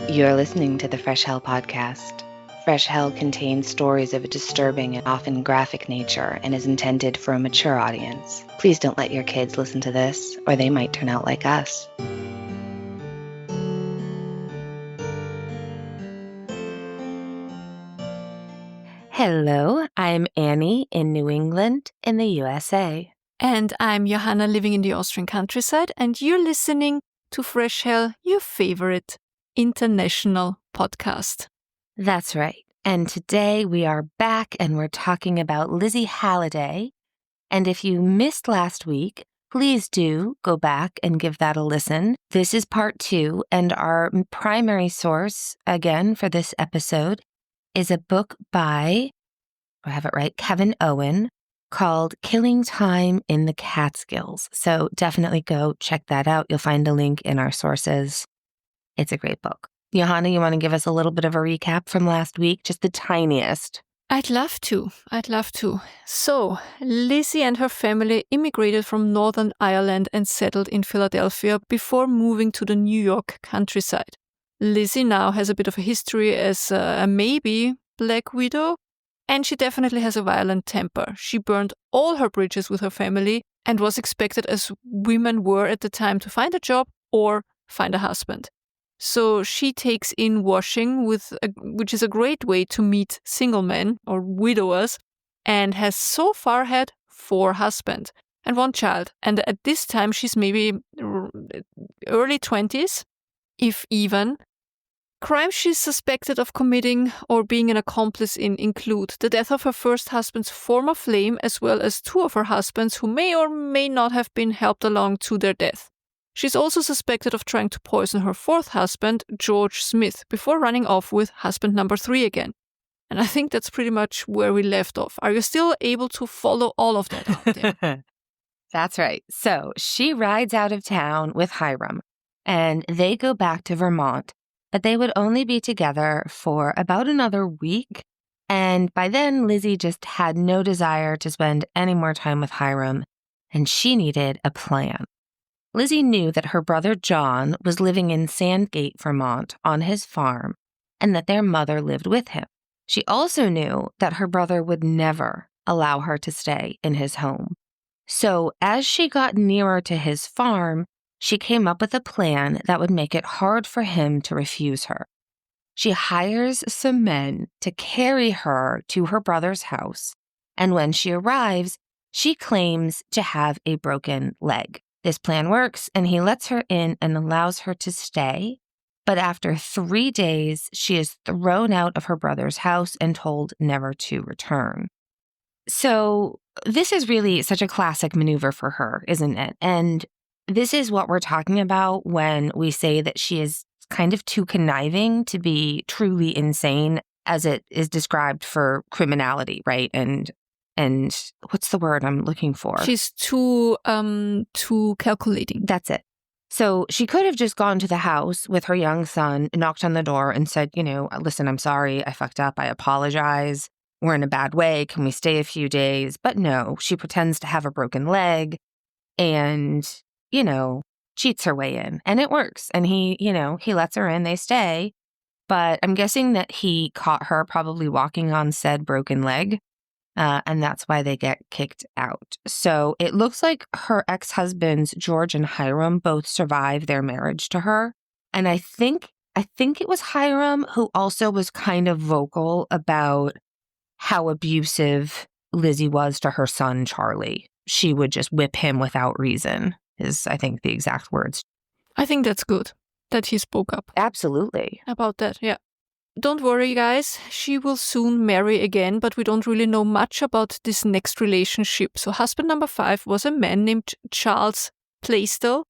You're listening to the Fresh Hell podcast. Fresh Hell contains stories of a disturbing and often graphic nature and is intended for a mature audience. Please don't let your kids listen to this, or they might turn out like us. Hello, I'm Annie in New England in the USA. And I'm Johanna living in the Austrian countryside, and you're listening to Fresh Hell, your favorite international podcast. That's right. And today we are back and we're talking about Lizzie Halliday. And if you missed last week, please do go back and give that a listen. This is part 2, and our primary source, again, for this episode is a book by, I have it right, Kevin Owen, called Killing Time in the Catskills. So definitely go check that out. You'll find a link in our sources. It's a great book. Johanna, you want to give us a little bit of a recap from last week? Just the tiniest. I'd love to. So, Lizzie and her family immigrated from Northern Ireland and settled in Philadelphia before moving to the New York countryside. Lizzie now has a bit of a history as a maybe Black Widow, and she definitely has a violent temper. She burned all her bridges with her family and was expected, as women were at the time, to find a job or find a husband. So she takes in washing, which is a great way to meet single men or widowers, and has so far had 4 husbands and 1 child. And at this time, she's maybe early 20s, if even. Crimes she's suspected of committing or being an accomplice in include the death of her first husband's former flame, as well as 2 of her husbands who may or may not have been helped along to their death. She's also suspected of trying to poison her 4th husband, George Smith, before running off with husband number 3 again. And I think that's pretty much where we left off. Are you still able to follow all of that out there? That's right. So she rides out of town with Hiram, and they go back to Vermont, but they would only be together for about another week. And by then, Lizzie just had no desire to spend any more time with Hiram, and she needed a plan. Lizzie knew that her brother John was living in Sandgate, Vermont, on his farm, and that their mother lived with him. She also knew that her brother would never allow her to stay in his home. So as she got nearer to his farm, she came up with a plan that would make it hard for him to refuse her. She hires some men to carry her to her brother's house, and when she arrives, she claims to have a broken leg. This plan works, and he lets her in and allows her to stay. But after 3 days, she is thrown out of her brother's house and told never to return. So this is really such a classic maneuver for her, isn't it? And this is what we're talking about when we say that she is kind of too conniving to be truly insane, as it is described for criminality, right? And what's the word I'm looking for? She's too calculating. That's it. So she could have just gone to the house with her young son, knocked on the door and said, listen, I'm sorry, I fucked up, I apologize. We're in a bad way. Can we stay a few days? But no, she pretends to have a broken leg and, cheats her way in. And it works. And he lets her in, they stay. But I'm guessing that he caught her probably walking on said broken leg. And that's why they get kicked out. So it looks like her ex-husbands, George and Hiram, both survived their marriage to her. And I think it was Hiram who also was kind of vocal about how abusive Lizzie was to her son, Charlie. She would just whip him without reason, is, I think, the exact words. I think that's good that he spoke up. Absolutely. About that, yeah. Don't worry, guys. She will soon marry again, but we don't really know much about this next relationship. So husband number 5 was a man named Charles Plaisdell,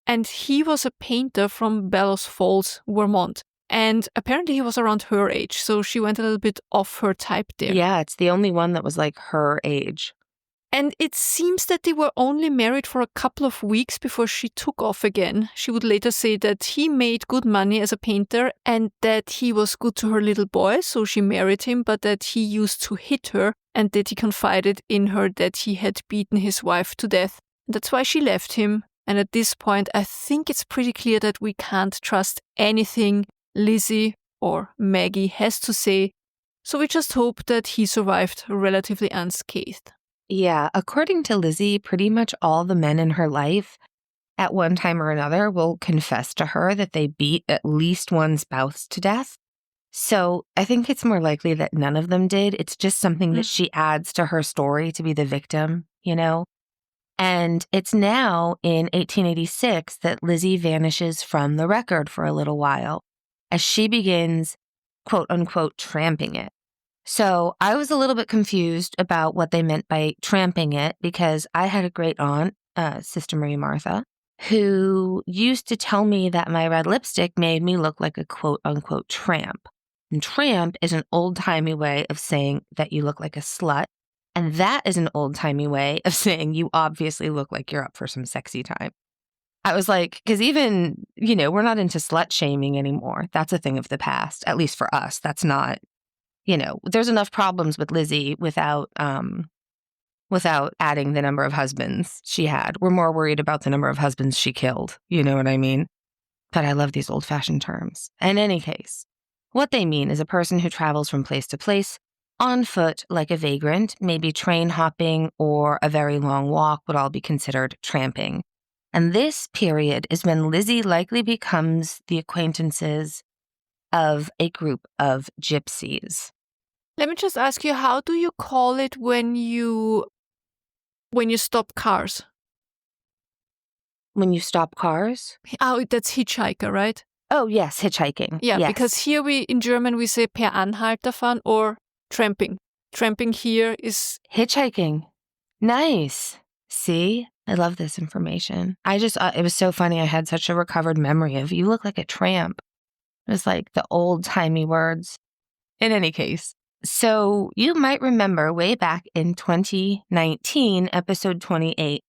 and he was a painter from Bellows Falls, Vermont. And apparently he was around her age, so she went a little bit off her type there. Yeah, it's the only one that was like her age. And it seems that they were only married for a couple of weeks before she took off again. She would later say that he made good money as a painter and that he was good to her little boy, so she married him, but that he used to hit her and that he confided in her that he had beaten his wife to death. That's why she left him. And at this point, I think it's pretty clear that we can't trust anything Lizzie or Maggie has to say, so we just hope that he survived relatively unscathed. Yeah, according to Lizzie, pretty much all the men in her life at one time or another will confess to her that they beat at least one spouse to death. So I think it's more likely that none of them did. It's just something that she adds to her story to be the victim, you know? And it's now in 1886 that Lizzie vanishes from the record for a little while as she begins, quote unquote, tramping it. So I was a little bit confused about what they meant by tramping it because I had a great aunt, Sister Marie Martha, who used to tell me that my red lipstick made me look like a quote unquote tramp. And tramp is an old-timey way of saying that you look like a slut. And that is an old-timey way of saying you obviously look like you're up for some sexy time. I was like, because even, we're not into slut shaming anymore. That's a thing of the past, at least for us. That's not, there's enough problems with Lizzie without adding the number of husbands she had. We're more worried about the number of husbands she killed. You know what I mean? But I love these old-fashioned terms. In any case, what they mean is a person who travels from place to place on foot like a vagrant, maybe train hopping or a very long walk would all be considered tramping. And this period is when Lizzie likely becomes the acquaintances of a group of gypsies. Let me just ask you, how do you call it when you stop cars? When you stop cars? Oh, that's hitchhiker, right? Oh, yes, hitchhiking. Yeah, yes. Because here in German we say per Anhalter fahren or tramping. Tramping here is hitchhiking. Nice. See? I love this information. It was so funny. I had such a recovered memory of you look like a tramp. It was like the old-timey words. In any case, so you might remember way back in 2019, episode 28,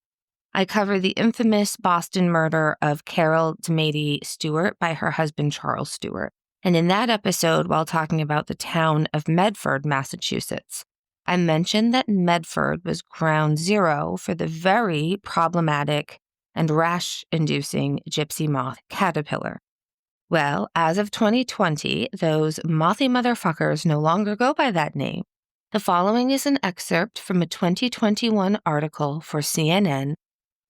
I covered the infamous Boston murder of Carol DeMady Stewart by her husband, Charles Stewart. And in that episode, while talking about the town of Medford, Massachusetts, I mentioned that Medford was ground zero for the very problematic and rash-inducing gypsy moth caterpillar. Well, as of 2020, those mothy motherfuckers no longer go by that name. The following is an excerpt from a 2021 article for CNN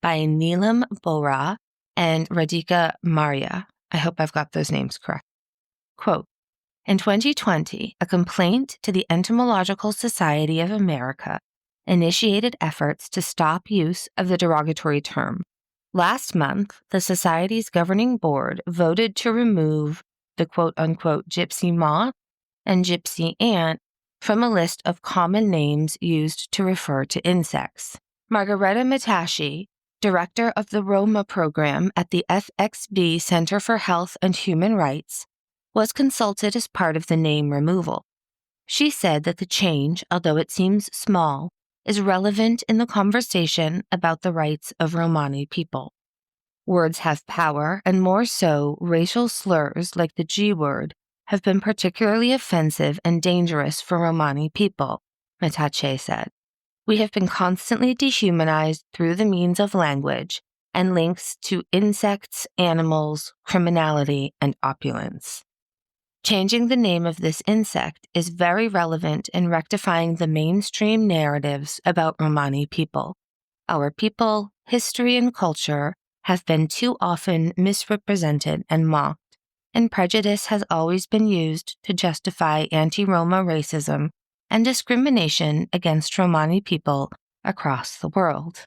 by Neelam Bohra and Radhika Maria. I hope I've got those names correct. Quote, in 2020, a complaint to the Entomological Society of America initiated efforts to stop use of the derogatory term. Last month, the Society's governing board voted to remove the quote-unquote gypsy moth and gypsy ant from a list of common names used to refer to insects. Margareta Matashi, director of the Roma program at the FXB Center for Health and Human Rights, was consulted as part of the name removal. She said that the change, although it seems small, is relevant in the conversation about the rights of Romani people. Words have power, and more so, racial slurs like the G word have been particularly offensive and dangerous for Romani people, Matache said. We have been constantly dehumanized through the means of language and links to insects, animals, criminality, and opulence. Changing the name of this insect is very relevant in rectifying the mainstream narratives about Romani people. Our people, history, and culture have been too often misrepresented and mocked, and prejudice has always been used to justify anti-Roma racism and discrimination against Romani people across the world.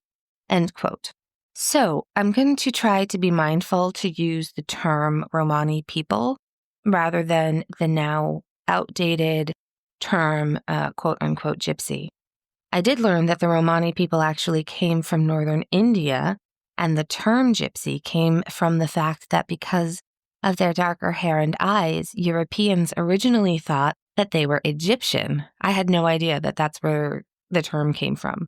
End quote. So I'm going to try to be mindful to use the term Romani people rather than the now outdated term, quote-unquote, gypsy. I did learn that the Romani people actually came from northern India, and the term gypsy came from the fact that because of their darker hair and eyes, Europeans originally thought that they were Egyptian. I had no idea that that's where the term came from.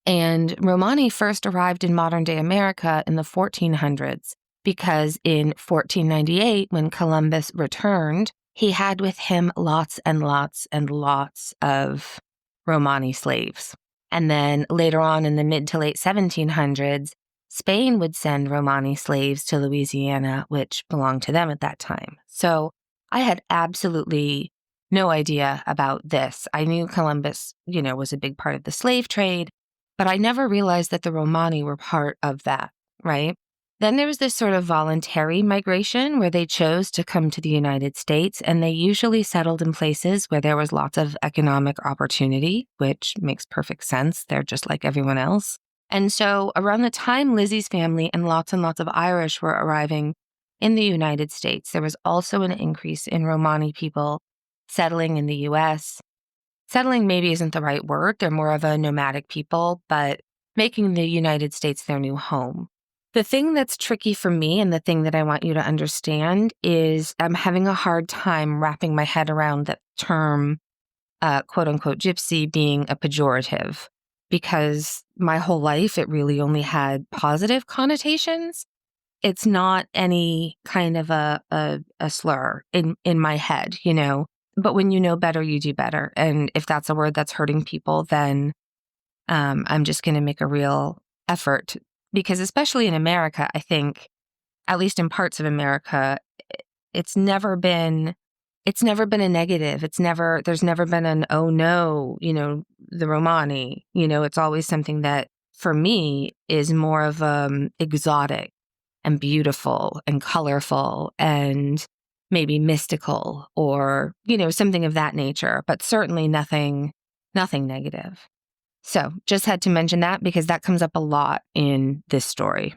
And Romani first arrived in modern-day America in the 1400s, because in 1498, when Columbus returned, he had with him lots and lots and lots of Romani slaves. And then later on in the mid to late 1700s, Spain would send Romani slaves to Louisiana, which belonged to them at that time. So I had absolutely no idea about this. I knew Columbus, was a big part of the slave trade, but I never realized that the Romani were part of that, right? Then there was this sort of voluntary migration where they chose to come to the United States, and they usually settled in places where there was lots of economic opportunity, which makes perfect sense. They're just like everyone else. And so around the time Lizzie's family and lots of Irish were arriving in the United States, there was also an increase in Romani people settling in the U.S. Settling maybe isn't the right word. They're more of a nomadic people, but making the United States their new home. The thing that's tricky for me and the thing that I want you to understand is I'm having a hard time wrapping my head around the term, quote unquote, gypsy being a pejorative, because my whole life it really only had positive connotations. It's not any kind of a slur in my head, But when you know better, you do better. And if that's a word that's hurting people, then I'm just going to make a real effort. Because especially in America, I think, at least in parts of America, it's never been a negative. There's never been an, oh no, the Romani, it's always something that for me is more of exotic and beautiful and colorful and maybe mystical or, something of that nature, but certainly nothing negative. So just had to mention that because that comes up a lot in this story.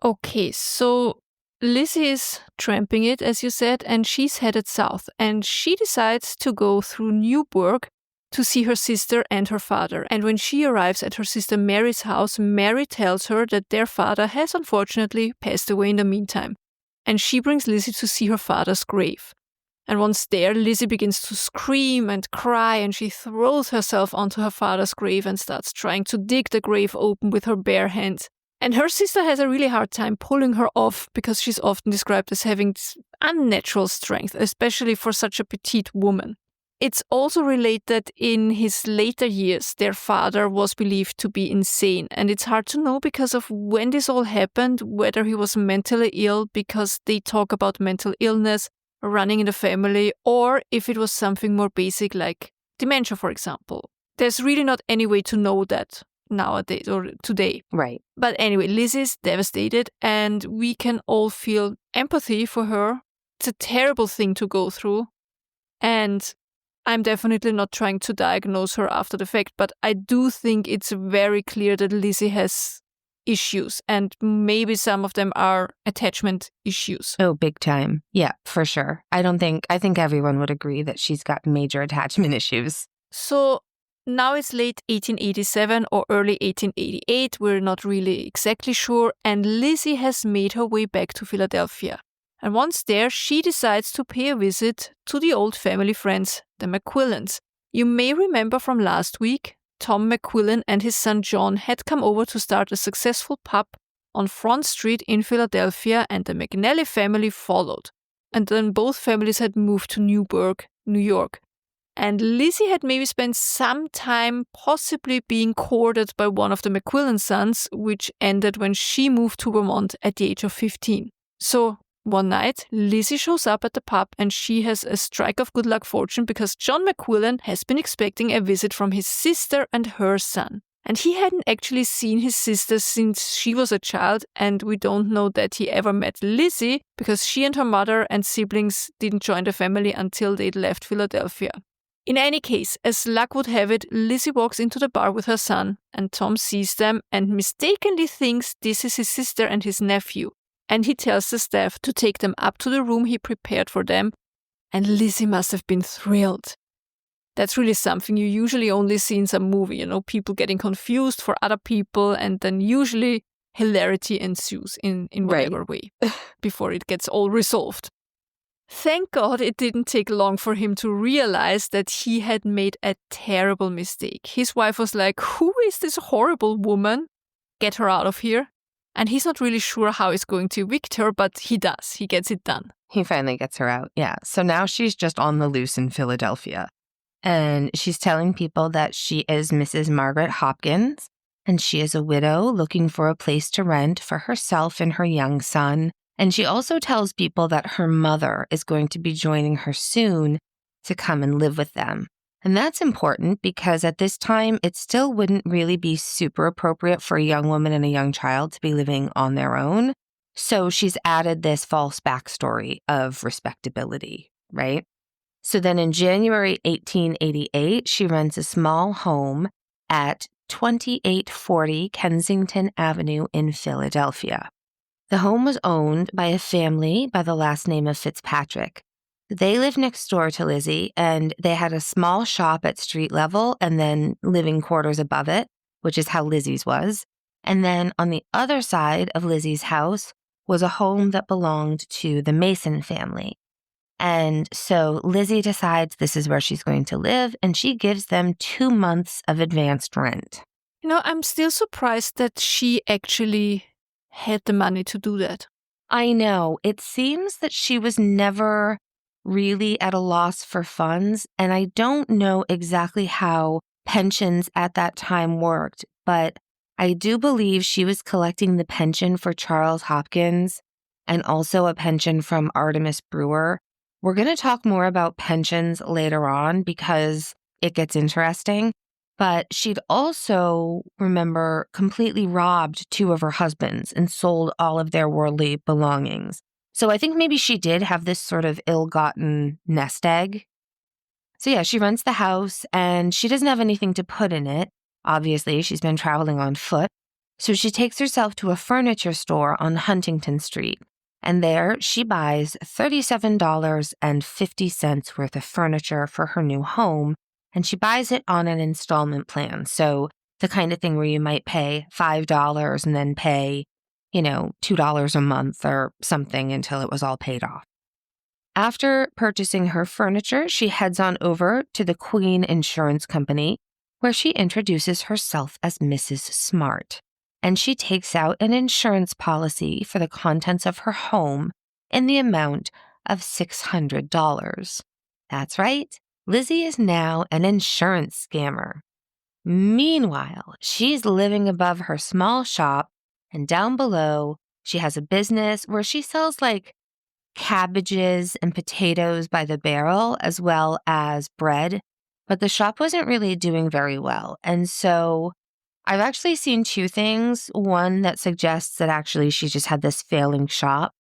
Okay, so Lizzie is tramping it, as you said, and she's headed south. And she decides to go through Newburgh to see her sister and her father. And when she arrives at her sister Mary's house, Mary tells her that their father has unfortunately passed away in the meantime. And she brings Lizzie to see her father's grave. And once there, Lizzie begins to scream and cry, and she throws herself onto her father's grave and starts trying to dig the grave open with her bare hands. And her sister has a really hard time pulling her off because she's often described as having unnatural strength, especially for such a petite woman. It's also related that in his later years, their father was believed to be insane. And it's hard to know because of when this all happened, whether he was mentally ill because they talk about mental illness running in the family, or if it was something more basic like dementia, for example. There's really not any way to know that nowadays or today. Right. But anyway, Lizzie's devastated and we can all feel empathy for her. It's a terrible thing to go through. And I'm definitely not trying to diagnose her after the fact, but I do think it's very clear that Lizzie has issues, and maybe some of them are attachment issues. Oh, big time. Yeah, for sure. I think everyone would agree that she's got major attachment issues. So now it's late 1887 or early 1888, we're not really exactly sure, and Lizzie has made her way back to Philadelphia. And once there, she decides to pay a visit to the old family friends, the McQuillans. You may remember from last week, Tom McQuillan and his son John had come over to start a successful pub on Front Street in Philadelphia, and the McNally family followed. And then both families had moved to Newburgh, New York. And Lizzie had maybe spent some time possibly being courted by one of the McQuillan sons, which ended when she moved to Vermont at the age of 15. So one night, Lizzie shows up at the pub and she has a strike of good luck fortune because John McQuillan has been expecting a visit from his sister and her son. And he hadn't actually seen his sister since she was a child, and we don't know that he ever met Lizzie because she and her mother and siblings didn't join the family until they'd left Philadelphia. In any case, as luck would have it, Lizzie walks into the bar with her son, and Tom sees them and mistakenly thinks this is his sister and his nephew. And he tells the staff to take them up to the room he prepared for them, and Lizzie must have been thrilled. That's really something you usually only see in some movie, people getting confused for other people, and then usually hilarity ensues in whatever way before it gets all resolved. Thank God it didn't take long for him to realize that he had made a terrible mistake. His wife was like, "Who is this horrible woman? Get her out of here." And he's not really sure how he's going to evict her, but he does. He gets it done. He finally gets her out, yeah. So now she's just on the loose in Philadelphia. And she's telling people that she is Mrs. Margaret Hopkins and she is a widow looking for a place to rent for herself and her young son. And she also tells people that her mother is going to be joining her soon to come and live with them. And that's important because at this time, it still wouldn't really be super appropriate for a young woman and a young child to be living on their own. So she's added this false backstory of respectability, right? So then in January 1888, she rents a small home at 2840 Kensington Avenue in Philadelphia. The home was owned by a family by the last name of Fitzpatrick. They lived next door to Lizzie, and they had a small shop at street level and then living quarters above it, which is how Lizzie's was. And then on the other side of Lizzie's house was a home that belonged to the Mason family. And so Lizzie decides this is where she's going to live, and she gives them 2 months of advanced rent. I'm still surprised that she actually had the money to do that. I know. It seems that she was never really at a loss for funds, and I don't know exactly how pensions at that time worked, but I do believe she was collecting the pension for Charles Hopkins and also a pension from Artemis Brewer. We're going to talk more about pensions later on because it gets interesting, but she'd also, remember, completely robbed 2 of her husbands and sold all of their worldly belongings. So I think maybe she did have this sort of ill-gotten nest egg. So yeah, she rents the house and she doesn't have anything to put in it. Obviously, she's been traveling on foot. So she takes herself to a furniture store on Huntington Street. And there she buys $37.50 worth of furniture for her new home. And she buys it on an installment plan. So the kind of thing where you might pay $5 and then pay, $2 a month or something until it was all paid off. After purchasing her furniture, she heads on over to the Queen Insurance Company, where she introduces herself as Mrs. Smart. And she takes out an insurance policy for the contents of her home in the amount of $600. That's right. Lizzie is now an insurance scammer. Meanwhile, she's living above her small shop, and down below, she has a business where she sells like cabbages and potatoes by the barrel, as well as bread. But the shop wasn't really doing very well. And so I've actually seen 2 things. One that suggests that actually she just had this failing shop.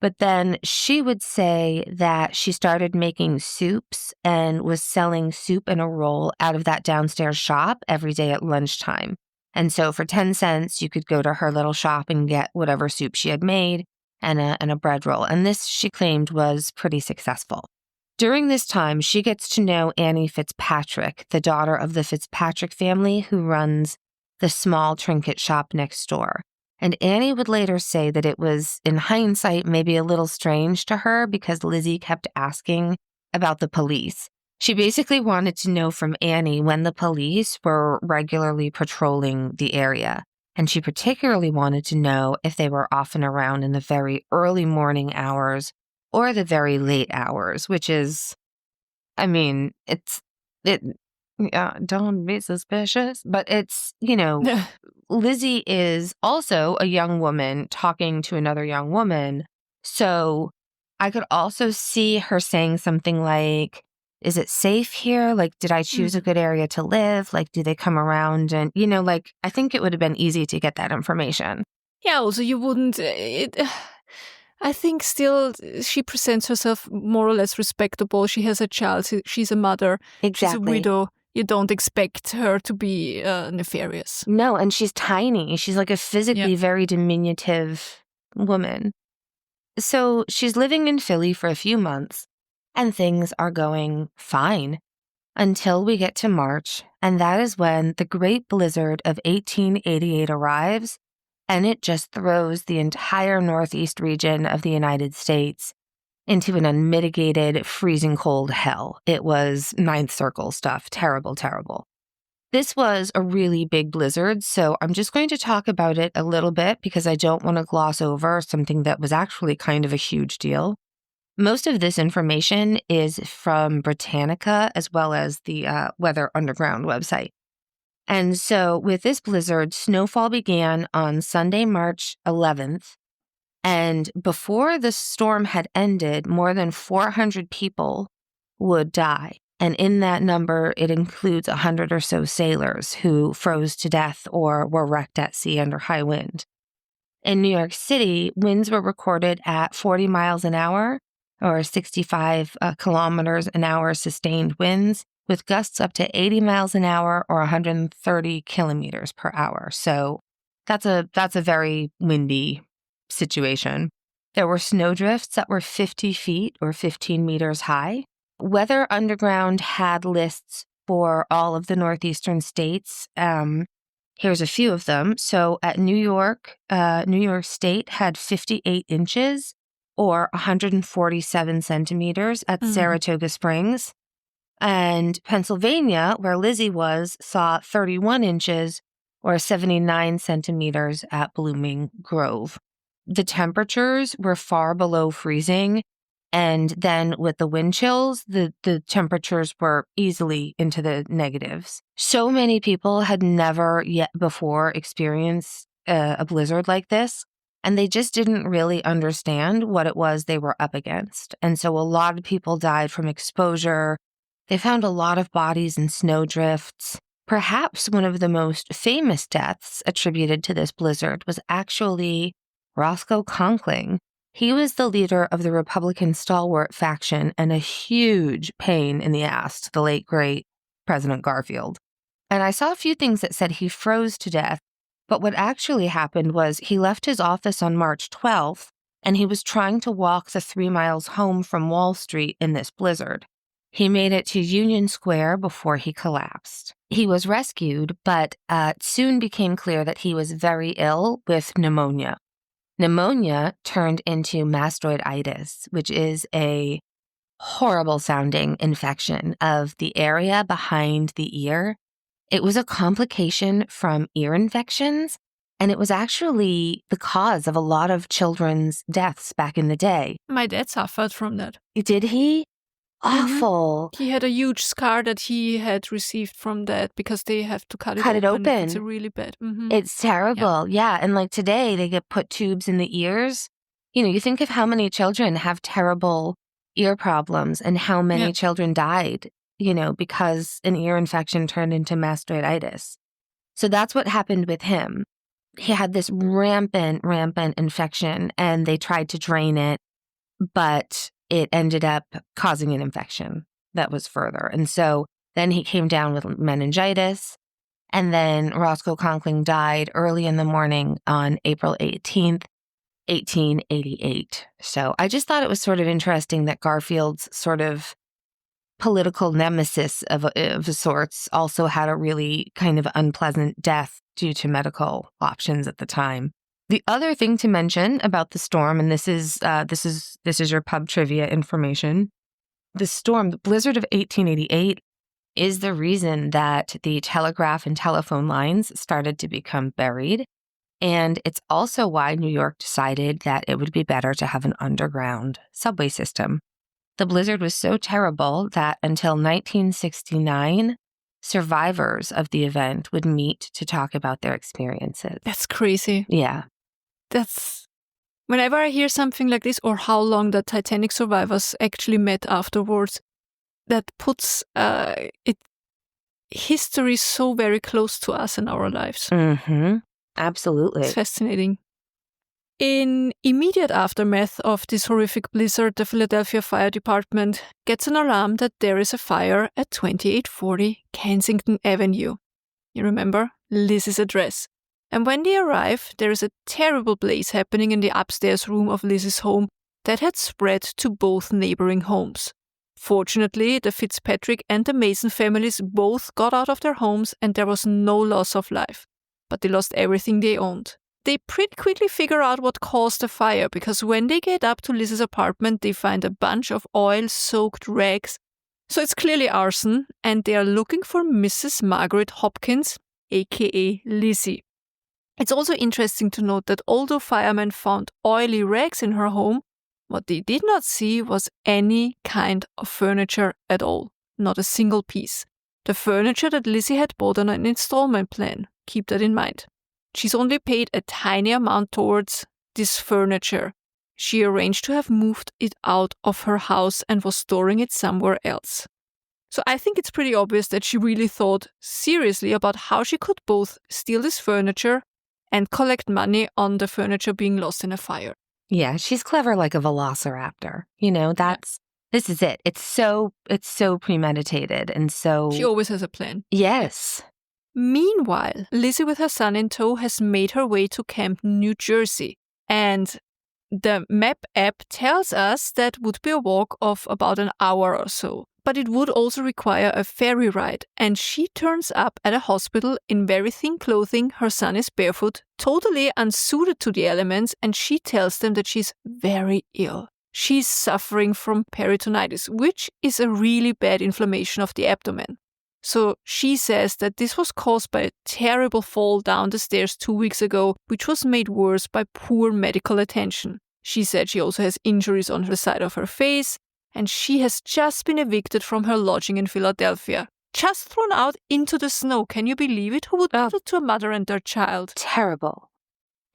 But then she would say that she started making soups and was selling soup in a roll out of that downstairs shop every day at lunchtime. And so for 10 cents, you could go to her little shop and get whatever soup she had made and a bread roll. And this, she claimed, was pretty successful. During this time, she gets to know Annie Fitzpatrick, the daughter of the Fitzpatrick family who runs the small trinket shop next door. And Annie would later say that it was, in hindsight, maybe a little strange to her because Lizzie kept asking about the police. She basically wanted to know from Annie when the police were regularly patrolling the area. And she particularly wanted to know if they were often around in the very early morning hours or the very late hours, which is, don't be suspicious, but it's, Lizzie is also a young woman talking to another young woman. So I could also see her saying something like, is it safe here? Like, did I choose a good area to live? Like, do they come around? And, I think it would have been easy to get that information. Yeah, also you wouldn't... I think still she presents herself more or less respectable. She has a child. She's a mother. Exactly. She's a widow. You don't expect her to be nefarious. No, and she's tiny. She's like a physically very diminutive woman. So she's living in Philly for a few months, and things are going fine until we get to March, and that is when the Great Blizzard of 1888 arrives, and it just throws the entire northeast region of the United States into an unmitigated, freezing cold hell. It was ninth circle stuff. Terrible, terrible. This was a really big blizzard, so I'm just going to talk about it a little bit because I don't want to gloss over something that was actually kind of a huge deal. Most of this information is from Britannica as well as the Weather Underground website. And so with this blizzard, snowfall began on Sunday, March 11th. And before the storm had ended, more than 400 people would die. And in that number, it includes 100 or so sailors who froze to death or were wrecked at sea under high wind. In New York City, winds were recorded at 40 miles an hour or 65 kilometers an hour sustained winds, with gusts up to 80 miles an hour or 130 kilometers per hour. So that's a very windy situation. There were snowdrifts that were 50 feet or 15 meters high. Weather Underground had lists for all of the northeastern states. Here's a few of them. So at New York State had 58 inches or 147 centimeters at Saratoga Springs. And Pennsylvania, where Lizzie was, saw 31 inches or 79 centimeters at Blooming Grove. The temperatures were far below freezing. And then with the wind chills, the temperatures were easily into the negatives. So many people had never yet before experienced a blizzard like this, and they just didn't really understand what it was they were up against. And so a lot of people died from exposure. They found a lot of bodies in snowdrifts. Perhaps one of the most famous deaths attributed to this blizzard was actually Roscoe Conkling. He was the leader of the Republican stalwart faction and a huge pain in the ass to the late, great President Garfield. And I saw a few things that said he froze to death, but what actually happened was he left his office on March 12th, and he was trying to walk the 3 miles home from Wall Street in this blizzard. He made it to Union Square before he collapsed. He was rescued, but it soon became clear that he was very ill with pneumonia. Pneumonia turned into mastoiditis, which is a horrible sounding infection of the area behind the ear. It was a complication from ear infections, and it was actually the cause of a lot of children's deaths back in the day. My dad suffered from that. Did he? Awful. He had a huge scar that he had received from that because they have to cut it open. It's really bad. It's terrible. Yeah. And like today, they get put tubes in the ears. You think of how many children have terrible ear problems and how many children died, because an ear infection turned into mastoiditis. So that's what happened with him. He had this rampant infection, and they tried to drain it, but it ended up causing an infection that was further. And so then he came down with meningitis, and then Roscoe Conkling died early in the morning on April 18th, 1888. So I just thought it was sort of interesting that Garfield's sort of political nemesis of sorts also had a really kind of unpleasant death due to medical options at the time. The other thing to mention about the storm, and this is your pub trivia information, the blizzard of 1888 is the reason that the telegraph and telephone lines started to become buried, and it's also why New York decided that it would be better to have an underground subway system. The blizzard was so terrible that until 1969, survivors of the event would meet to talk about their experiences. That's crazy. Yeah. Whenever I hear something like this, or how long the Titanic survivors actually met afterwards, that puts history so very close to us in our lives. Absolutely. It's fascinating. In immediate aftermath of this horrific blizzard, the Philadelphia Fire Department gets an alarm that there is a fire at 2840 Kensington Avenue. You remember? Lizzie's address. And when they arrive, there is a terrible blaze happening in the upstairs room of Lizzie's home that had spread to both neighboring homes. Fortunately, the Fitzpatrick and the Mason families both got out of their homes and there was no loss of life. But they lost everything they owned. They pretty quickly figure out what caused the fire, because when they get up to Lizzie's apartment, they find a bunch of oil-soaked rags. So it's clearly arson, and they are looking for Mrs. Margaret Hopkins, aka Lizzie. It's also interesting to note that although firemen found oily rags in her home, what they did not see was any kind of furniture at all, not a single piece. The furniture that Lizzie had bought on an installment plan. Keep that in mind. She's only paid a tiny amount towards this furniture. She arranged to have moved it out of her house and was storing it somewhere else. So I think it's pretty obvious that she really thought seriously about how she could both steal this furniture and collect money on the furniture being lost in a fire. Yeah, she's clever like a velociraptor. This is it. It's so premeditated and so... She always has a plan. Yes. Meanwhile, Lizzie with her son in tow has made her way to Camden, New Jersey. And the map app tells us that would be a walk of about an hour or so. But it would also require a ferry ride. And she turns up at a hospital in very thin clothing. Her son is barefoot, totally unsuited to the elements. And she tells them that she's very ill. She's suffering from peritonitis, which is a really bad inflammation of the abdomen. So she says that this was caused by a terrible fall down the stairs 2 weeks ago, which was made worse by poor medical attention. She said she also has injuries on the side of her face, and she has just been evicted from her lodging in Philadelphia. Just thrown out into the snow. Can you believe it? Who would do that to a mother and their child? Terrible.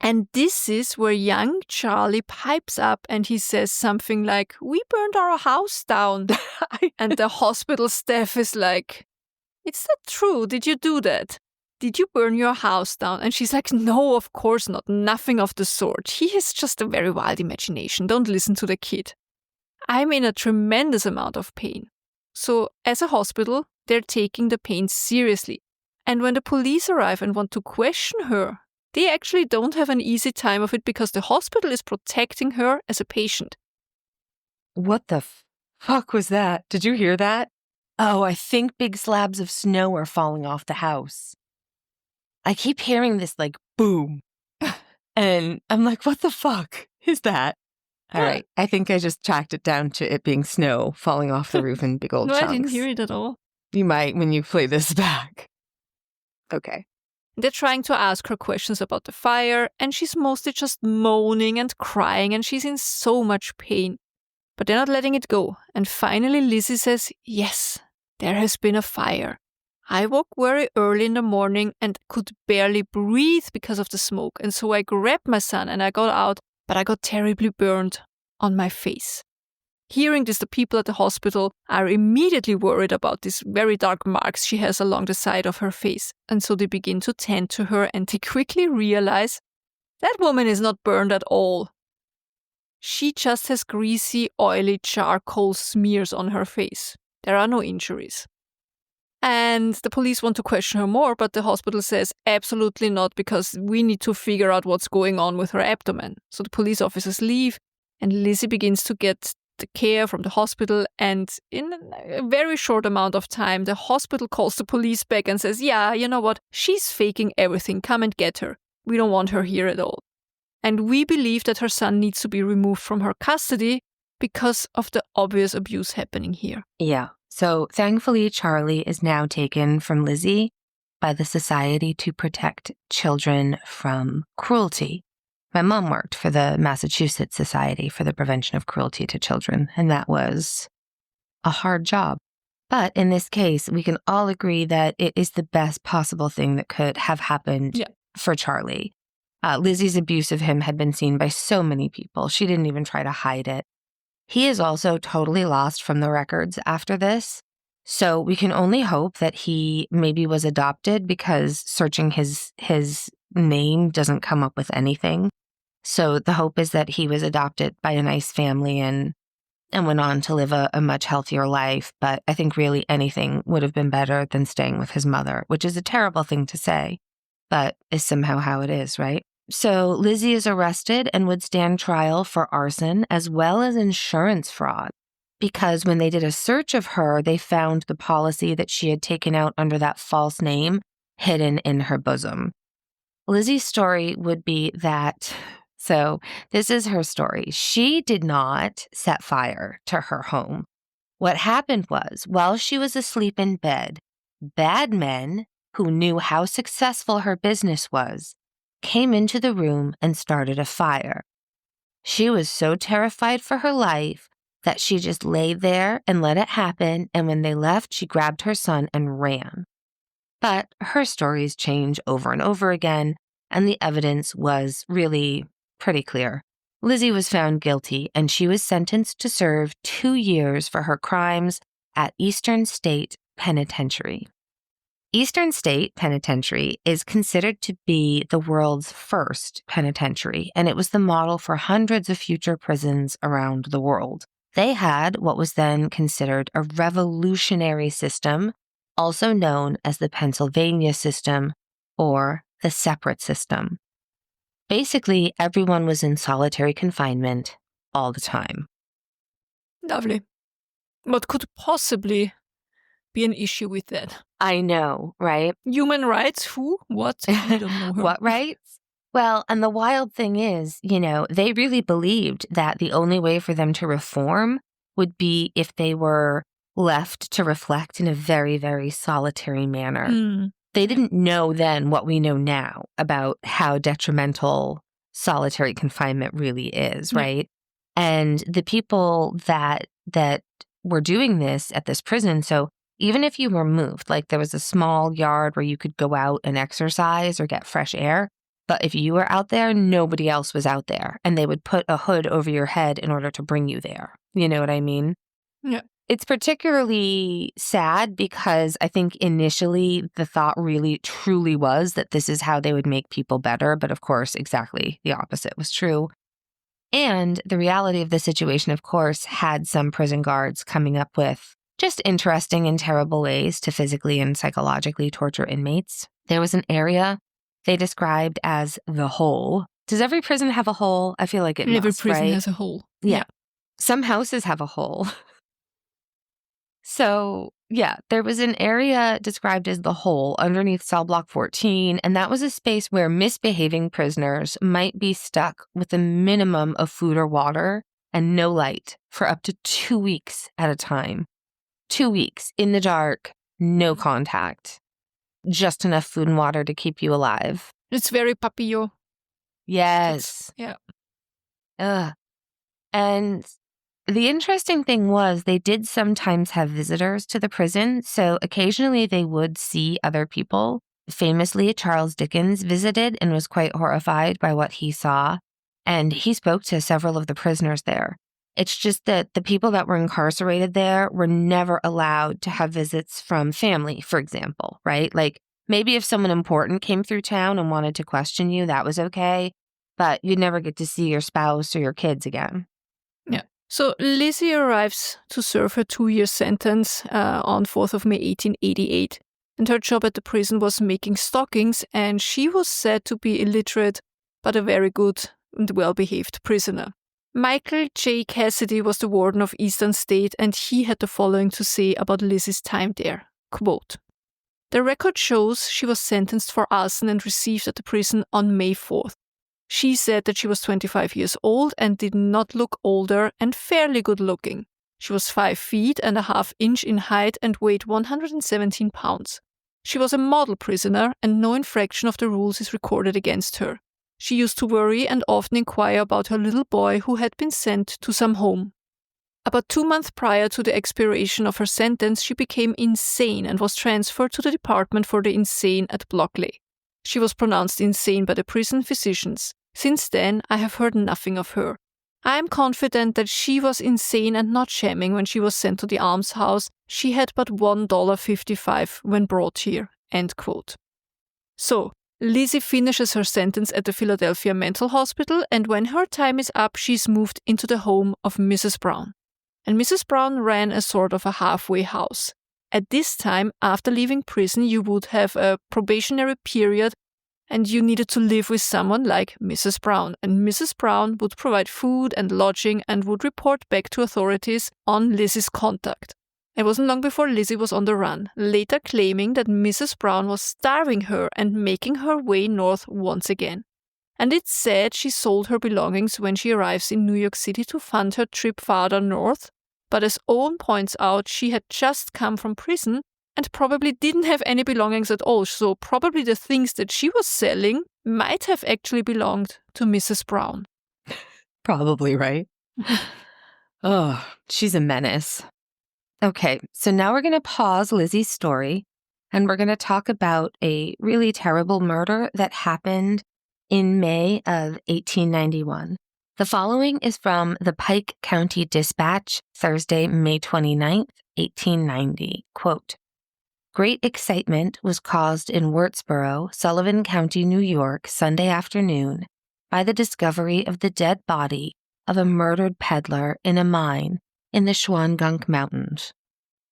And this is where young Charlie pipes up and he says something like, "We burned our house down." And the hospital staff is like, "Is that true? Did you do that? Did you burn your house down?" And she's like, "No, of course not. Nothing of the sort. He has just a very wild imagination. Don't listen to the kid." I'm in a tremendous amount of pain. So as a hospital, they're taking the pain seriously. And when the police arrive and want to question her, they actually don't have an easy time of it because the hospital is protecting her as a patient. What the fuck was that? Did you hear that? Oh, I think big slabs of snow are falling off the house. I keep hearing this like boom. And I'm like, what the fuck is that? All right. I think I just tracked it down to it being snow falling off the roof in big old chunks. I didn't hear it at all. You might when you play this back. Okay. They're trying to ask her questions about the fire, and she's mostly just moaning and crying, and she's in so much pain. But they're not letting it go. And finally, Lizzie says, "Yes, there has been a fire. I woke very early in the morning and could barely breathe because of the smoke. And so I grabbed my son and I got out, but I got terribly burned on my face." Hearing this, the people at the hospital are immediately worried about these very dark marks she has along the side of her face. And so they begin to tend to her and they quickly realize that woman is not burned at all. She just has greasy, oily charcoal smears on her face. There are no injuries. And the police want to question her more, but the hospital says absolutely not because we need to figure out what's going on with her abdomen. So the police officers leave and Lizzie begins to get the care from the hospital, and in a very short amount of time, the hospital calls the police back and says, "Yeah, you know what? She's faking everything. Come and get her. We don't want her here at all." And we believe that her son needs to be removed from her custody because of the obvious abuse happening here. Yeah. So thankfully, Charlie is now taken from Lizzie by the Society to Protect Children from Cruelty. My mom worked for the Massachusetts Society for the Prevention of Cruelty to Children, and that was a hard job. But in this case, we can all agree that it is the best possible thing that could have happened for Charlie. Lizzie's abuse of him had been seen by so many people. She didn't even try to hide it. He is also totally lost from the records after this. So we can only hope that he maybe was adopted because searching his name doesn't come up with anything. So the hope is that he was adopted by a nice family and went on to live a much healthier life. But I think really anything would have been better than staying with his mother, which is a terrible thing to say, but is somehow how it is, right? So Lizzie is arrested and would stand trial for arson as well as insurance fraud, because when they did a search of her, they found the policy that she had taken out under that false name hidden in her bosom. Lizzie's story would be that, so this is her story. She did not set fire to her home. What happened was, while she was asleep in bed, bad men who knew how successful her business was came into the room and started a fire. She was so terrified for her life that she just laid there and let it happen, and when they left, she grabbed her son and ran. But her stories change over and over again, and the evidence was really pretty clear. Lizzie was found guilty, and she was sentenced to serve 2 years for her crimes at Eastern State Penitentiary. Eastern State Penitentiary is considered to be the world's first penitentiary, and it was the model for hundreds of future prisons around the world. They had what was then considered a revolutionary system, also known as the Pennsylvania system or the separate system. Basically, everyone was in solitary confinement all the time. Lovely. What could possibly be an issue with that? I know, right? Human rights? Who? What? We don't know her. What rights? Well, and the wild thing is, they really believed that the only way for them to reform would be if they were left to reflect in a very, very solitary manner. They didn't know then what we know now about how detrimental solitary confinement really is, right? And the people that were doing this at this prison, so even if you were moved, like there was a small yard where you could go out and exercise or get fresh air, but if you were out there, nobody else was out there, and they would put a hood over your head in order to bring you there. You know what I mean? Yeah. It's particularly sad because I think initially the thought really truly was that this is how they would make people better. But of course, exactly the opposite was true. And the reality of the situation, of course, had some prison guards coming up with just interesting and terrible ways to physically and psychologically torture inmates. There was an area they described as the hole. Does every prison have a hole? I feel like it Every must, prison right? has a hole. Yeah. Some houses have a hole. So, there was an area described as the hole underneath cell block 14, and that was a space where misbehaving prisoners might be stuck with a minimum of food or water and no light for up to 2 weeks at a time. 2 weeks in the dark, no contact, just enough food and water to keep you alive. It's very papillo. Yes. Yeah. And the interesting thing was they did sometimes have visitors to the prison, so occasionally they would see other people. Famously, Charles Dickens visited and was quite horrified by what he saw, and he spoke to several of the prisoners there. It's just that the people that were incarcerated there were never allowed to have visits from family, for example, right? Like maybe if someone important came through town and wanted to question you, that was okay, but you'd never get to see your spouse or your kids again. Yeah. So Lizzie arrives to serve her 2-year sentence on 4th of May 1888, and her job at the prison was making stockings, and she was said to be illiterate, but a very good and well-behaved prisoner. Michael J. Cassidy was the warden of Eastern State, and he had the following to say about Lizzie's time there. Quote, "The record shows she was sentenced for arson and received at the prison on May 4th. She said that she was 25 years old and did not look older and fairly good looking. She was 5 feet and a half inch in height and weighed 117 pounds. She was a model prisoner and no infraction of the rules is recorded against her. She used to worry and often inquire about her little boy who had been sent to some home. About 2 months prior to the expiration of her sentence, she became insane and was transferred to the Department for the Insane at Blockley. She was pronounced insane by the prison physicians. Since then, I have heard nothing of her. I am confident that she was insane and not shamming when she was sent to the almshouse. She had but $1.55 when brought here." End quote. So, Lizzie finishes her sentence at the Philadelphia Mental Hospital, and when her time is up, she's moved into the home of Mrs. Brown. And Mrs. Brown ran a sort of a halfway house. At this time, after leaving prison, you would have a probationary period and you needed to live with someone like Mrs. Brown. And Mrs. Brown would provide food and lodging and would report back to authorities on Lizzie's conduct. It wasn't long before Lizzie was on the run, later claiming that Mrs. Brown was starving her and making her way north once again. And it's said she sold her belongings when she arrives in New York City to fund her trip farther north. But as Owen points out, she had just come from prison and probably didn't have any belongings at all, so probably the things that she was selling might have actually belonged to Mrs. Brown. Probably, right? Oh, she's a menace. Okay, so now we're going to pause Lizzie's story and we're going to talk about a really terrible murder that happened in May of 1891. The following is from the Pike County Dispatch, Thursday, May 29th, 1890. Quote, "Great excitement was caused in Wurtsboro, Sullivan County, New York, Sunday afternoon by the discovery of the dead body of a murdered peddler in a mine in the Shawangunk Mountains.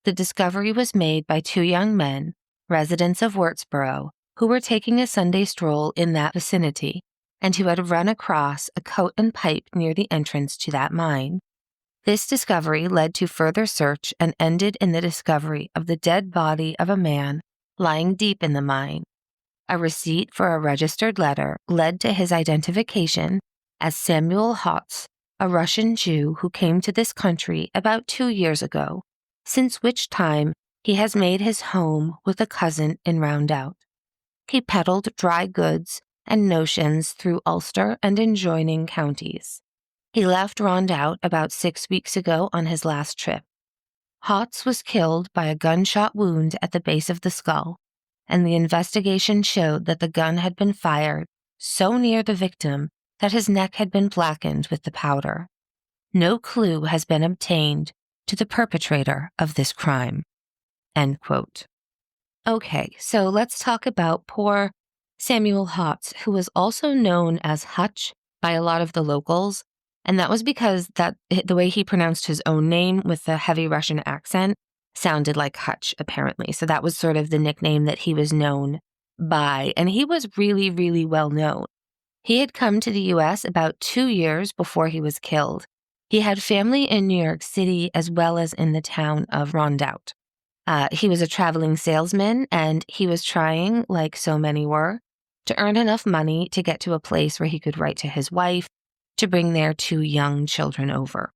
The discovery was made by two young men, residents of Wurtsboro, who were taking a Sunday stroll in that vicinity and who had run across a coat and pipe near the entrance to that mine. This discovery led to further search and ended in the discovery of the dead body of a man lying deep in the mine. A receipt for a registered letter led to his identification as Samuel Hotz, a Russian Jew who came to this country about 2 years ago, since which time he has made his home with a cousin in Rondout. He peddled dry goods and notions through Ulster and adjoining counties. He left Rondout about 6 weeks ago on his last trip. Hotz was killed by a gunshot wound at the base of the skull, and the investigation showed that the gun had been fired so near the victim that his neck had been blackened with the powder. No clue has been obtained to the perpetrator of this crime." End quote. Okay, so let's talk about poor Samuel Hotz, who was also known as Hutch by a lot of the locals, and that was because the way he pronounced his own name with the heavy Russian accent sounded like Hutch, apparently. So that was sort of the nickname that he was known by, and he was really, really well known. He had come to the U.S. about 2 years before he was killed. He had family in New York City as well as in the town of Rondout. He was a traveling salesman, and he was trying, like so many were, to earn enough money to get to a place where he could write to his wife to bring their 2 young children over.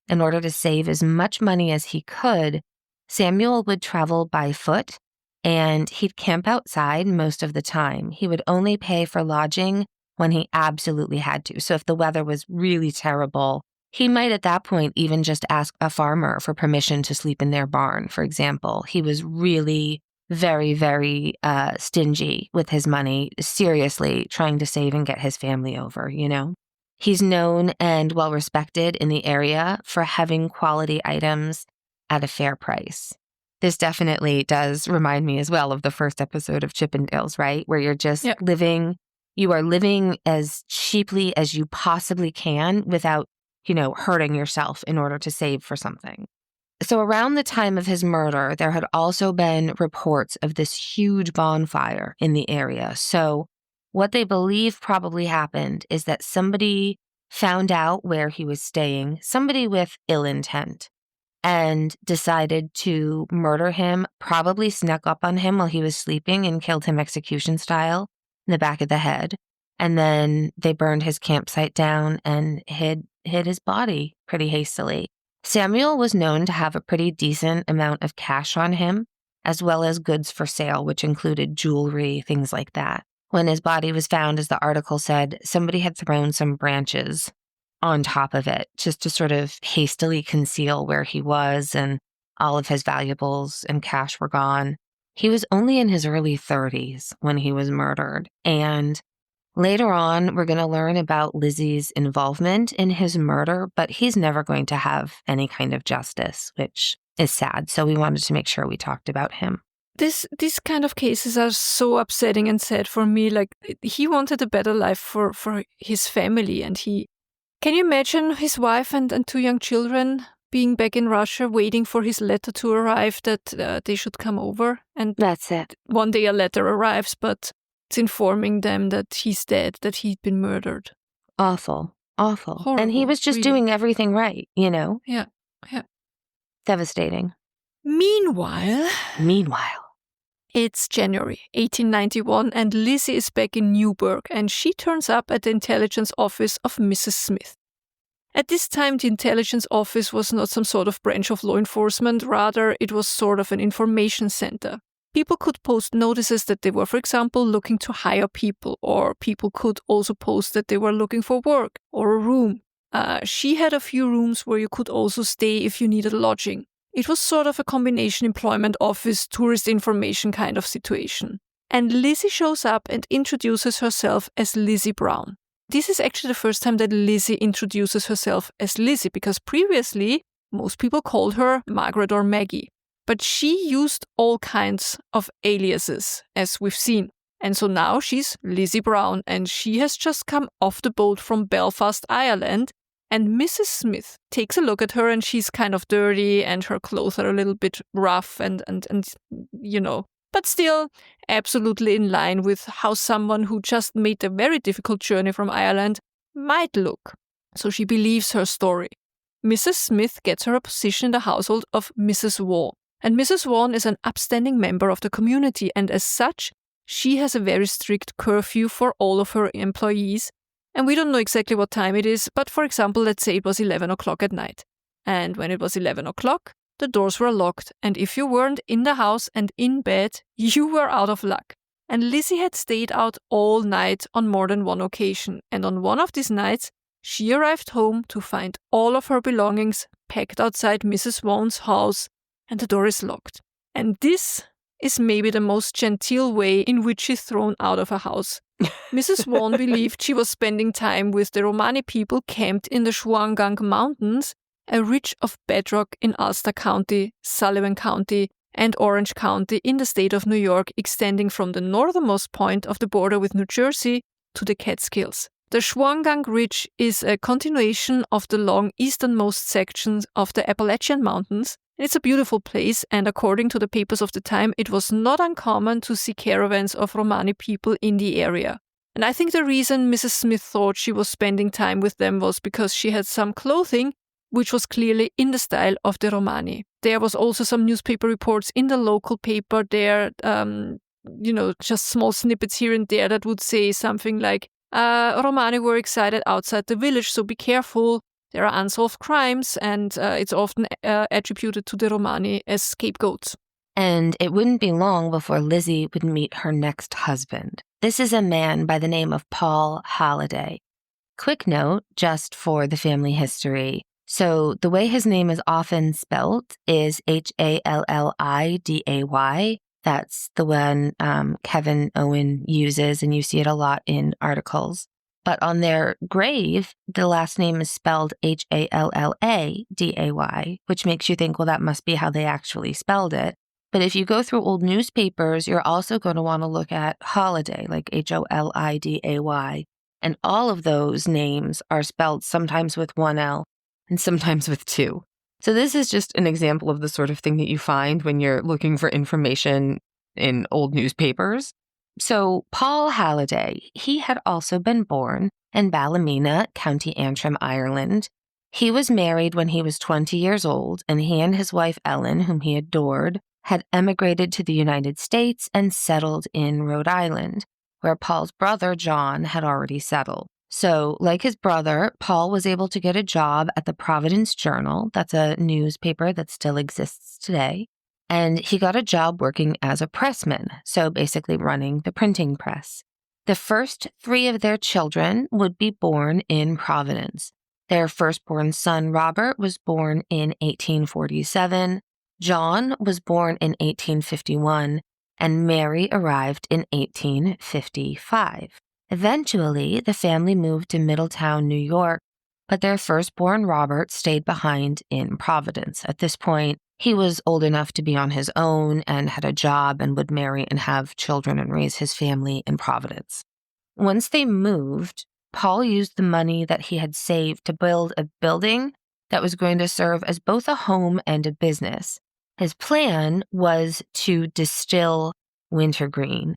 In order to save as much money as he could, Samuel would travel by foot, and he'd camp outside most of the time. He would only pay for lodging when he absolutely had to. So if the weather was really terrible, he might at that point even just ask a farmer for permission to sleep in their barn, for example. He was really very, very stingy with his money, seriously trying to save and get his family over, you know? He's known and well respected in the area for having quality items at a fair price. This definitely does remind me as well of the first episode of Chippendales, right? Where you're just you are living as cheaply as you possibly can without, hurting yourself in order to save for something. So around the time of his murder, there had also been reports of this huge bonfire in the area. So what they believe probably happened is that somebody found out where he was staying, somebody with ill intent, and decided to murder him, probably snuck up on him while he was sleeping and killed him execution style in the back of the head. And then they burned his campsite down and hid his body pretty hastily. Samuel was known to have a pretty decent amount of cash on him, as well as goods for sale, which included jewelry, things like that. When his body was found, as the article said, somebody had thrown some branches on top of it just to sort of hastily conceal where he was, and all of his valuables and cash were gone. He was only in his early 30s when he was murdered, and later on, we're going to learn about Lizzie's involvement in his murder, but he's never going to have any kind of justice, which is sad. So we wanted to make sure we talked about him. These kind of cases are so upsetting and sad for me. Like, he wanted a better life for his family, and can you imagine his wife and 2 young children being back in Russia waiting for his letter to arrive that they should come over? And that's it. One day a letter arrives, but it's informing them that he's dead, that he'd been murdered. Awful. Horrible, and he was just doing everything right, Yeah. Devastating. Meanwhile, it's January 1891, and Lizzie is back in Newburgh, and she turns up at the intelligence office of Mrs. Smith. At this time, the intelligence office was not some sort of branch of law enforcement, rather it was sort of an information center. People could post notices that they were, for example, looking to hire people, or people could also post that they were looking for work or a room. She had a few rooms where you could also stay if you needed lodging. It was sort of a combination employment office, tourist information kind of situation. And Lizzie shows up and introduces herself as Lizzie Brown. This is actually the first time that Lizzie introduces herself as Lizzie, because previously most people called her Margaret or Maggie. But she used all kinds of aliases, as we've seen. And so now she's Lizzie Brown, and she has just come off the boat from Belfast, Ireland. And Mrs. Smith takes a look at her, and she's kind of dirty, and her clothes are a little bit rough and but still absolutely in line with how someone who just made a very difficult journey from Ireland might look. So she believes her story. Mrs. Smith gets her a position in the household of Mrs. Vaughan. And Mrs. Vaughan is an upstanding member of the community, and as such, she has a very strict curfew for all of her employees. And we don't know exactly what time it is, but for example, let's say it was 11 o'clock at night. And when it was 11 o'clock, the doors were locked, and if you weren't in the house and in bed, you were out of luck. And Lizzie had stayed out all night on more than one occasion, and on one of these nights, she arrived home to find all of her belongings packed outside Mrs. Vaughan's house, and the door is locked. And this is maybe the most genteel way in which she's thrown out of her house. Mrs. Vaughan believed she was spending time with the Romani people camped in the Shawangunk Mountains, a ridge of bedrock in Ulster County, Sullivan County, and Orange County in the state of New York, extending from the northernmost point of the border with New Jersey to the Catskills. The Shawangunk Ridge is a continuation of the long easternmost section of the Appalachian Mountains. It's a beautiful place, and according to the papers of the time, it was not uncommon to see caravans of Romani people in the area. And I think the reason Mrs. Smith thought she was spending time with them was because she had some clothing which was clearly in the style of the Romani. There was also some newspaper reports in the local paper there, just small snippets here and there that would say something like, Romani were excited outside the village, so be careful. There are unsolved crimes, and it's often attributed to the Romani as scapegoats. And it wouldn't be long before Lizzie would meet her next husband. This is a man by the name of Paul Halliday. Quick note, just for the family history. So the way his name is often spelt is Halliday. That's the one Kevin Owen uses, and you see it a lot in articles. But on their grave, the last name is spelled Halladay, which makes you think, well, that must be how they actually spelled it. But if you go through old newspapers, you're also going to want to look at Holiday, like Holliday. And all of those names are spelled sometimes with one L and sometimes with two. So this is just an example of the sort of thing that you find when you're looking for information in old newspapers. So Paul Halliday, he had also been born in Ballymena, County Antrim, Ireland. He was married when he was 20 years old, and he and his wife Ellen, whom he adored, had emigrated to the United States and settled in Rhode Island, where Paul's brother John had already settled. So, like his brother, Paul was able to get a job at the Providence Journal. That's a newspaper that still exists today. And he got a job working as a pressman, so basically running the printing press. The first three of their children would be born in Providence. Their firstborn son, Robert, was born in 1847. John was born in 1851, and Mary arrived in 1855. Eventually, the family moved to Middletown, New York, but their firstborn, Robert, stayed behind in Providence. At this point, he was old enough to be on his own and had a job and would marry and have children and raise his family in Providence. Once they moved, Paul used the money that he had saved to build a building that was going to serve as both a home and a business. His plan was to distill wintergreen.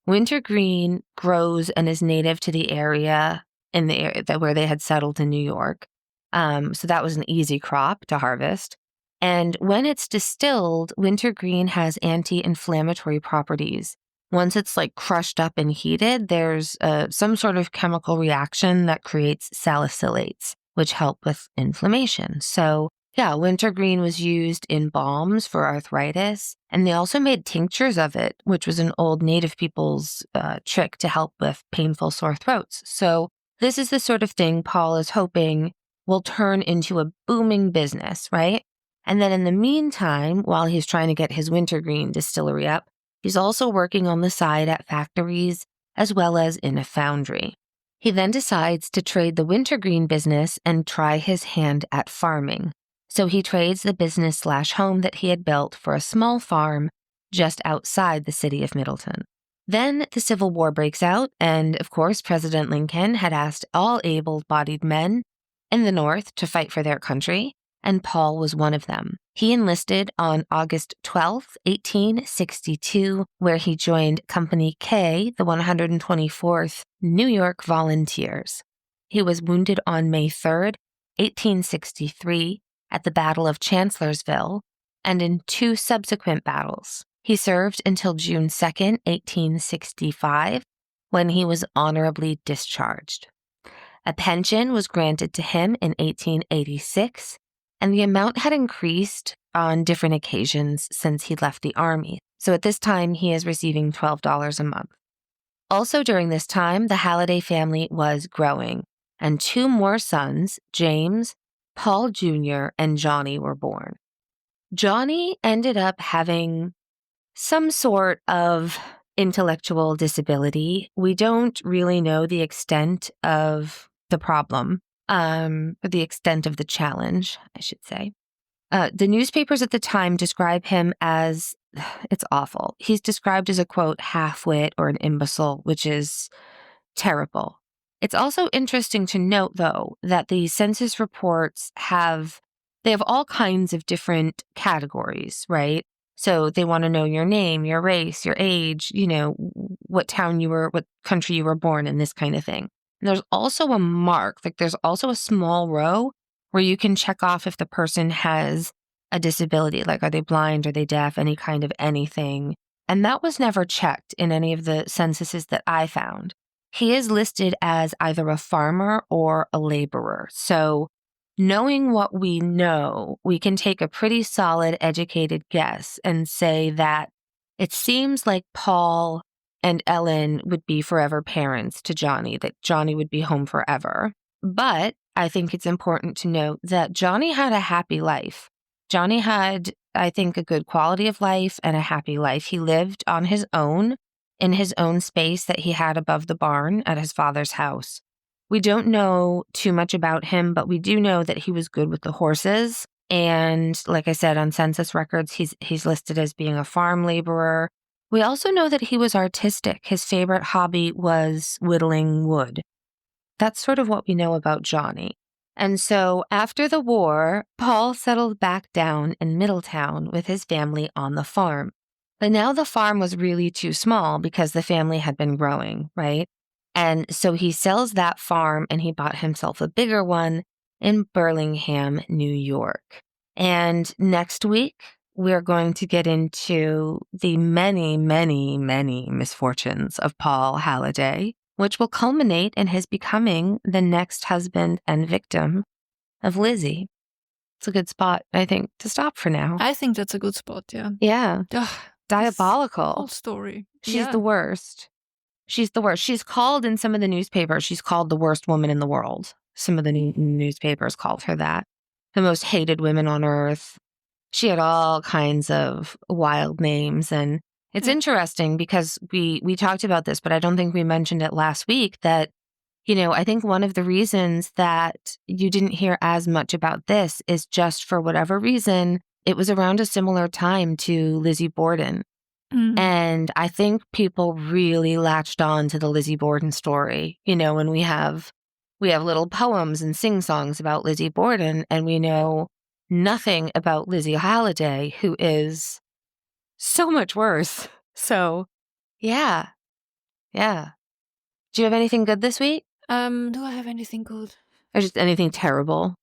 Wintergreen grows and is native to the area where they had settled in New York. So that was an easy crop to harvest. And when it's distilled, wintergreen has anti-inflammatory properties. Once it's crushed up and heated, there's some sort of chemical reaction that creates salicylates, which help with inflammation. So yeah, wintergreen was used in balms for arthritis, and they also made tinctures of it, which was an old native people's trick to help with painful sore throats. So this is the sort of thing Paul is hoping will turn into a booming business, right? And then in the meantime, while he's trying to get his wintergreen distillery up, he's also working on the side at factories as well as in a foundry. He then decides to trade the wintergreen business and try his hand at farming. So he trades the business/home that he had built for a small farm just outside the city of Middleton. Then the Civil War breaks out, and of course, President Lincoln had asked all able-bodied men in the North to fight for their country, and Paul was one of them. He enlisted on August 12, 1862, where he joined Company K, the 124th New York Volunteers. He was wounded on May 3, 1863, at the Battle of Chancellorsville, and in 2 subsequent battles. He served until June 2, 1865, when he was honorably discharged. A pension was granted to him in 1886, and the amount had increased on different occasions since he left the Army. So at this time, he is receiving $12 a month. Also during this time, the Halliday family was growing, and 2 more sons, James, Paul Jr., and Johnny, were born. Johnny ended up having some sort of intellectual disability. We don't really know the extent of the problem, or the extent of the challenge, I should say. The newspapers at the time describe him as, it's awful. He's described as a, quote, half-wit or an imbecile, which is terrible. It's also interesting to note, though, that the census reports they have all kinds of different categories, right? So they want to know your name, your race, your age, what country you were born in, this kind of thing. And there's also a mark, there's also a small row where you can check off if the person has a disability, like are they blind, are they deaf, any kind of anything. And that was never checked in any of the censuses that I found. He is listed as either a farmer or a laborer. So knowing what we know, we can take a pretty solid educated guess and say that it seems like Paul and Ellen would be forever parents to Johnny, that Johnny would be home forever. But I think it's important to note that Johnny had a happy life. Johnny had, I think, a good quality of life and a happy life. He lived on his own, in his own space that he had above the barn at his father's house. We don't know too much about him, but we do know that he was good with the horses. And like I said, on census records, he's listed as being a farm laborer. We also know that he was artistic. His favorite hobby was whittling wood. That's sort of what we know about Johnny. And so after the war, Paul settled back down in Middletown with his family on the farm. But now the farm was really too small because the family had been growing, right? And so he sells that farm and he bought himself a bigger one in Burlingham, New York. And next week, we're going to get into the many, many, many misfortunes of Paul Halliday, which will culminate in his becoming the next husband and victim of Lizzie. It's a good spot, I think, to stop for now. I think that's a good spot, yeah. Yeah. Ugh, diabolical. Whole story. She's the worst. She's the worst. She's called in some of the newspapers, she's called the worst woman in the world. Some of the newspapers called her that. The most hated women on earth. She had all kinds of wild names. And it's interesting because we talked about this, but I don't think we mentioned it last week that, I think one of the reasons that you didn't hear as much about this is just for whatever reason, it was around a similar time to Lizzie Borden. Mm. And I think people really latched on to the Lizzie Borden story, and we have little poems and sing-songs about Lizzie Borden, and we know nothing about Lizzie Halliday, who is so much worse. So, yeah. Do you have anything good this week? Do I have anything good? Or just anything terrible?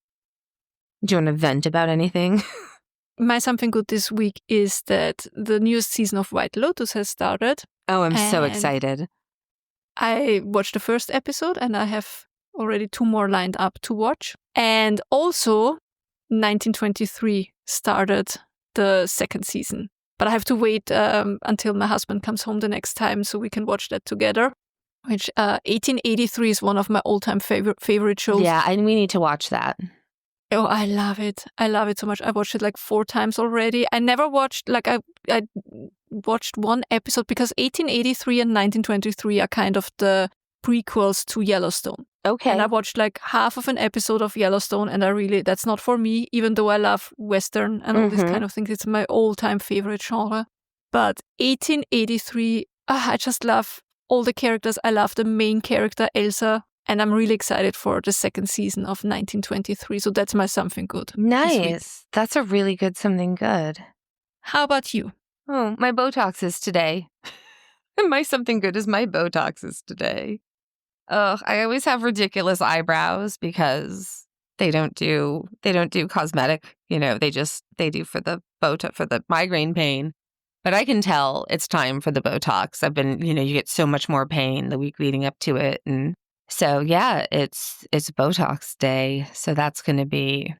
Do you want to vent about anything? My something good this week is that the newest season of White Lotus has started. Oh, I'm so excited. I watched the first episode and I have already 2 more lined up to watch. And also 1923 started the second season. But I have to wait until my husband comes home the next time so we can watch that together. which 1883 is one of my all-time favorite shows. Yeah, and we need to watch that. Oh, I love it. I love it so much. I watched it like 4 times already. I never watched, like I watched one episode because 1883 and 1923 are kind of the prequels to Yellowstone. Okay. And I watched like half of an episode of Yellowstone and that's not for me, even though I love Western and all these kind of things. It's my all-time favorite genre. But 1883, I just love all the characters. I love the main character, Elsa. And I'm really excited for the second season of 1923. So that's my something good. Nice. That's a really good something good. How about you? Oh, my Botox is today. My something good is my Botox is today. Ugh, I always have ridiculous eyebrows because they don't do cosmetic, they do for the Botox, for the migraine pain. But I can tell it's time for the Botox. I've been, you get so much more pain the week leading up to it. And so, yeah, it's Botox day. So that's going to be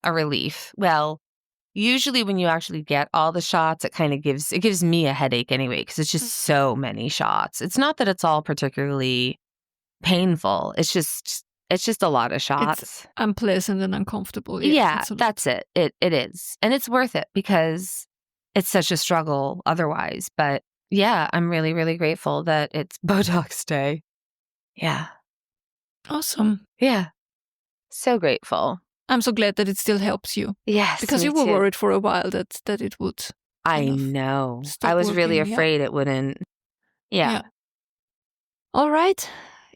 a relief. Well, usually when you actually get all the shots, it gives me a headache anyway, because it's just so many shots. It's not that it's all particularly painful. It's just a lot of shots. It's unpleasant and uncomfortable. Yeah, that's it. It is. And it's worth it because it's such a struggle otherwise. But yeah, I'm really, really grateful that it's Botox day. Yeah. Awesome. Yeah. So grateful. I'm so glad that it still helps you. Yes. Because you were worried for a while that it would. I know. I was really afraid it wouldn't. Yeah. All right.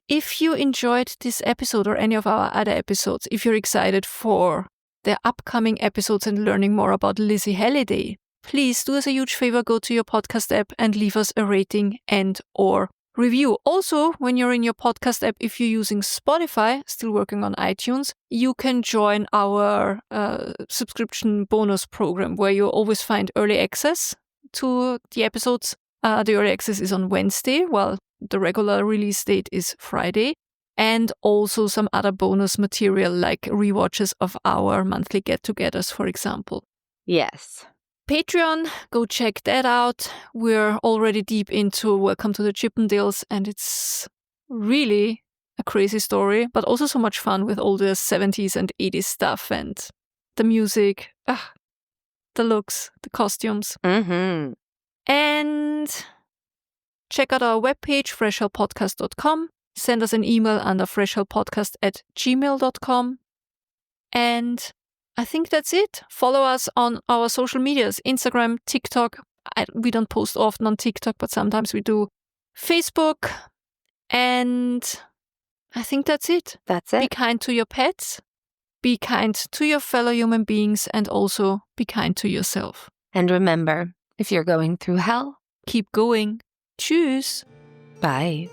If you enjoyed this episode or any of our other episodes, if you're excited for the upcoming episodes and learning more about Lizzie Halliday, please do us a huge favor, go to your podcast app and leave us a rating and or review. Also, when you're in your podcast app, if you're using Spotify, still working on iTunes, you can join our subscription bonus program where you always find early access to the episodes. The early access is on Wednesday, while the regular release date is Friday. And also some other bonus material like rewatches of our monthly get-togethers, for example. Yes. Patreon, go check that out. We're already deep into Welcome to the Chippendales, and it's really a crazy story, but also so much fun with all the 70s and 80s stuff and the music, the looks, the costumes. Mm-hmm. And check out our webpage, freshhellpodcast.com. Send us an email under freshhellpodcast@gmail.com. And I think that's it. Follow us on our social medias, Instagram, TikTok. We don't post often on TikTok, but sometimes we do. Facebook. And I think that's it. That's it. Be kind to your pets. Be kind to your fellow human beings. And also be kind to yourself. And remember, if you're going through hell, keep going. Tschüss. Bye.